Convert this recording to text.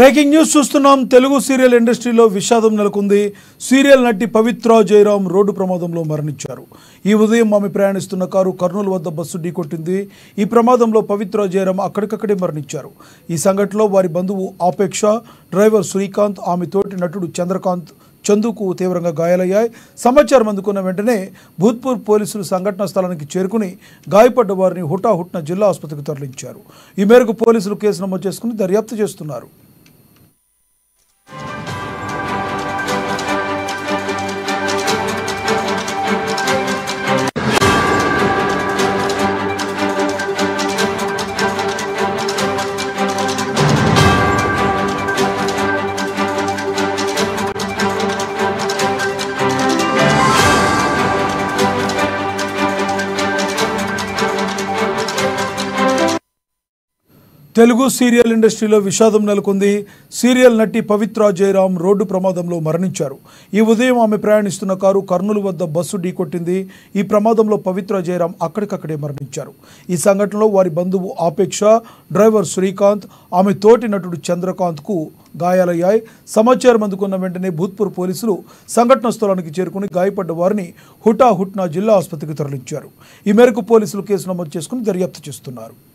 Breaking news చూస్తున్నాం. Telugu serial ఇండస్ట్రీలో విషాదం నెలకొంది. సీరియల్ నటి పవిత్ర జయరాం రోడ్డు ప్రమాదంలో మరణించారు. ఈ ఉదయం ఆమె ప్రయాణిస్తున్న కారు కర్నూలు వద్ద బస్సు ఢీకొట్టింది. ఈ ప్రమాదంలో పవిత్ర జయరాం అక్కడికక్కడే మరణించారు. ఈ సంఘటనలో వారి బంధువు ఆపేక్ష, డ్రైవర్ శ్రీకాంత్, ఆమె తోటి నటుడు చందుకు తీవ్రంగా గాయాలయ్యాయి. సమాచారం అందుకున్న వెంటనే భూత్పూర్ పోలీసులు సంఘటనా స్థలానికి చేరుకుని గాయపడ్డ వారిని హుటాహుట్న జిల్లా ఆసుపత్రికి తరలించారు. ఈ మేరకు పోలీసులు కేసు నమోదు చేసుకుని దర్యాప్తు చేస్తున్నారు. తెలుగు సీరియల్ ఇండస్ట్రీలో విషాదం నెలకొంది. సీరియల్ నటి పవిత్ర జయరాం రోడ్డు ప్రమాదంలో మరణించారు. ఈ ఉదయం ఆమె ప్రయాణిస్తున్న కారు కర్నూలు వద్ద బస్సు ఢీకొట్టింది. ఈ ప్రమాదంలో పవిత్ర జయరాం అక్కడికక్కడే మరణించారు. ఈ సంఘటనలో వారి బంధువు ఆపేక్ష, డ్రైవర్ శ్రీకాంత్, ఆమె తోటి నటుడు చంద్రకాంత్కు గాయాలయ్యాయి. సమాచారం అందుకున్న వెంటనే భూత్పూర్ పోలీసులు సంఘటనా స్థలానికి చేరుకుని గాయపడ్డ వారిని హుటాహుట్న జిల్లా ఆసుపత్రికి తరలించారు. ఈ మేరకు పోలీసులు కేసు నమోదు చేసుకుని దర్యాప్తు చేస్తున్నారు.